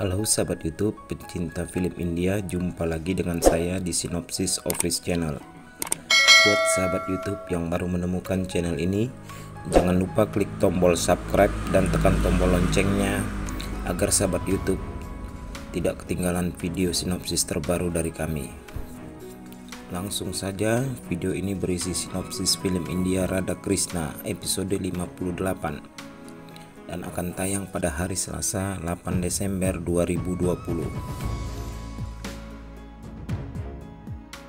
Halo sahabat YouTube pencinta film India, jumpa lagi dengan saya di Sinopsis Office Channel. Buat sahabat YouTube yang baru menemukan channel ini, jangan lupa klik tombol subscribe dan tekan tombol loncengnya agar sahabat YouTube tidak ketinggalan video sinopsis terbaru dari kami. Langsung saja, video ini berisi sinopsis film India Radha Krishna episode 58 dan akan tayang pada hari Selasa 8 Desember 2020.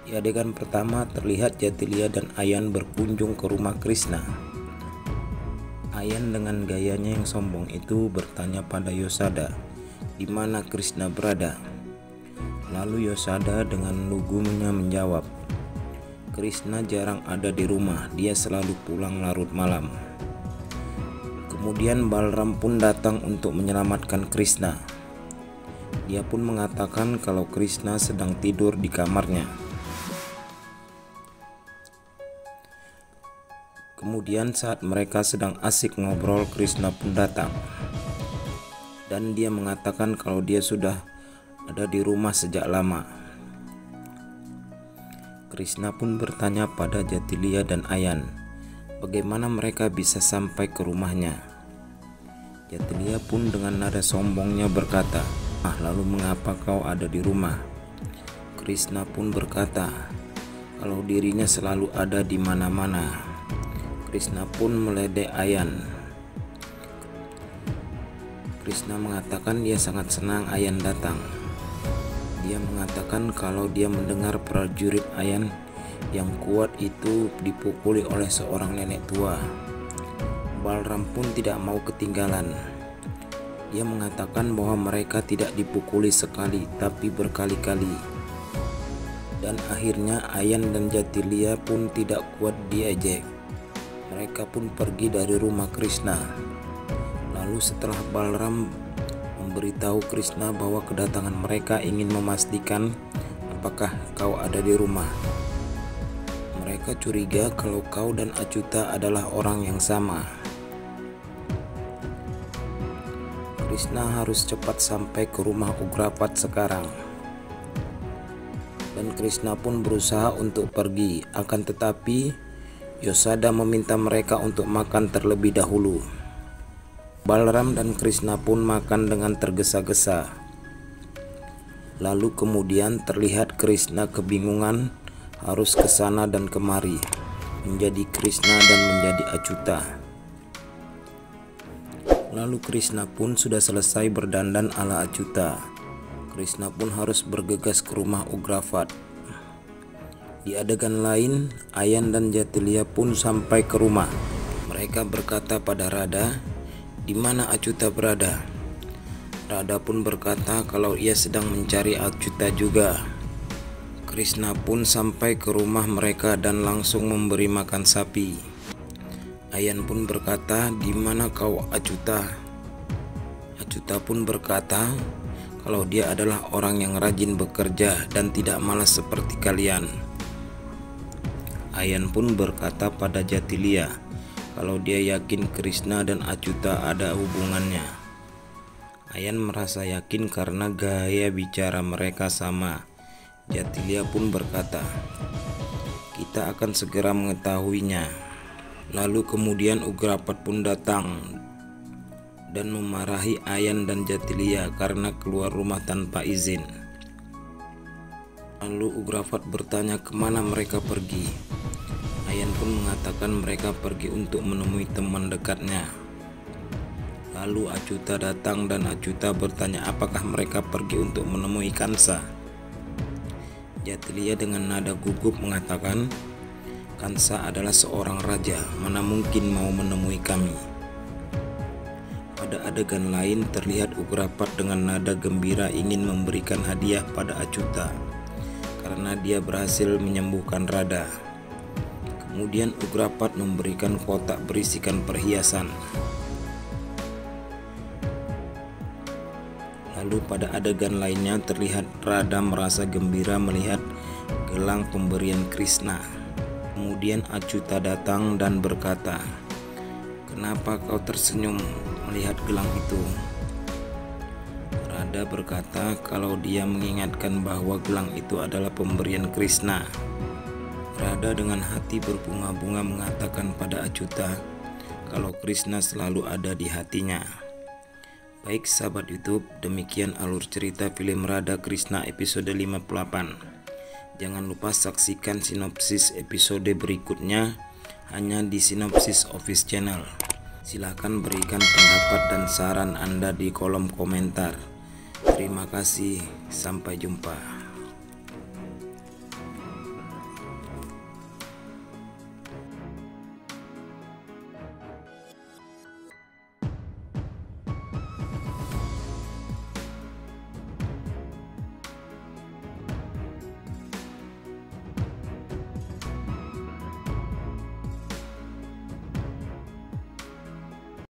Di adegan pertama terlihat Jatilia dan Ayan berkunjung ke rumah Krishna. Ayan dengan gayanya yang sombong itu bertanya pada Yosada di mana Krishna berada. Lalu Yosada dengan lugunya menjawab, Krishna jarang ada di rumah, dia selalu pulang larut malam. Kemudian Balram pun datang untuk menyelamatkan Krishna. Dia pun mengatakan kalau Krishna sedang tidur di kamarnya. Kemudian saat mereka sedang asik ngobrol, Krishna pun datang. Dan dia mengatakan kalau dia sudah ada di rumah sejak lama. Krishna pun bertanya pada Jatilia dan Ayan, bagaimana mereka bisa sampai ke rumahnya. Jatilia pun dengan nada sombongnya berkata, lalu mengapa kau ada di rumah? Krishna pun berkata, kalau dirinya selalu ada di mana-mana. Krishna pun meledek Ayan. Krishna mengatakan dia sangat senang Ayan datang. Dia mengatakan kalau dia mendengar prajurit Ayan yang kuat itu dipukuli oleh seorang nenek tua. Balram pun tidak mau ketinggalan. Dia mengatakan bahwa mereka tidak dipukuli sekali tapi berkali-kali. Dan akhirnya Ayan dan Jatilia pun tidak kuat diejek. Mereka pun pergi dari rumah Krishna. Lalu setelah Balram memberitahu Krishna bahwa kedatangan mereka ingin memastikan apakah kau ada di rumah. Mereka curiga kalau kau dan Achyuta adalah orang yang sama. Krishna harus cepat sampai ke rumah Ugrapat sekarang. Dan Krishna pun berusaha untuk pergi, akan tetapi Yosada meminta mereka untuk makan terlebih dahulu. Balram dan Krishna pun makan dengan tergesa-gesa. Lalu kemudian terlihat Krishna kebingungan harus ke sana dan kemari, menjadi Krishna dan menjadi Achyuta. Lalu Krishna pun sudah selesai berdandan ala Achyuta. Krishna pun harus bergegas ke rumah Ugravat. Di adegan lain, Ayan dan Jatilia pun sampai ke rumah. Mereka berkata pada Radha, di mana Achyuta berada? Radha pun berkata kalau ia sedang mencari Achyuta juga. Krishna pun sampai ke rumah mereka dan langsung memberi makan sapi. Ayan pun berkata, di mana kau Achyuta? Achyuta pun berkata kalau dia adalah orang yang rajin bekerja dan tidak malas seperti kalian. Ayan pun berkata pada Jatilia kalau dia yakin Krishna dan Achyuta ada hubungannya. Ayan merasa yakin karena gaya bicara mereka sama. Jatilia pun berkata, kita akan segera mengetahuinya. Lalu kemudian Ugrapat pun datang dan memarahi Ayan dan Jatilia karena keluar rumah tanpa izin. Lalu Ugrapat bertanya kemana mereka pergi. Ayan pun mengatakan mereka pergi untuk menemui teman dekatnya. Lalu Achyuta datang dan Achyuta bertanya apakah mereka pergi untuk menemui Kansa. Jatilia dengan nada gugup mengatakan, Kansa adalah seorang raja, mana mungkin mau menemui kami. Pada adegan lain terlihat Ugrapat dengan nada gembira ingin memberikan hadiah pada Achyuta karena dia berhasil menyembuhkan Radha. Kemudian Ugrapat memberikan kotak berisikan perhiasan. Lalu pada adegan lainnya terlihat Radha merasa gembira melihat gelang pemberian Krishna. Kemudian Achyuta datang dan berkata, kenapa kau tersenyum melihat gelang itu? Rada berkata kalau dia mengingatkan bahwa gelang itu adalah pemberian Krishna. Rada dengan hati berbunga-bunga mengatakan pada Achyuta kalau Krishna selalu ada di hatinya. Baik sahabat YouTube, demikian alur cerita film Radha Krishna episode 58. Jangan lupa saksikan sinopsis episode berikutnya hanya di Sinopsis Office Channel. Silahkan berikan pendapat dan saran Anda di kolom komentar. Terima kasih, sampai jumpa.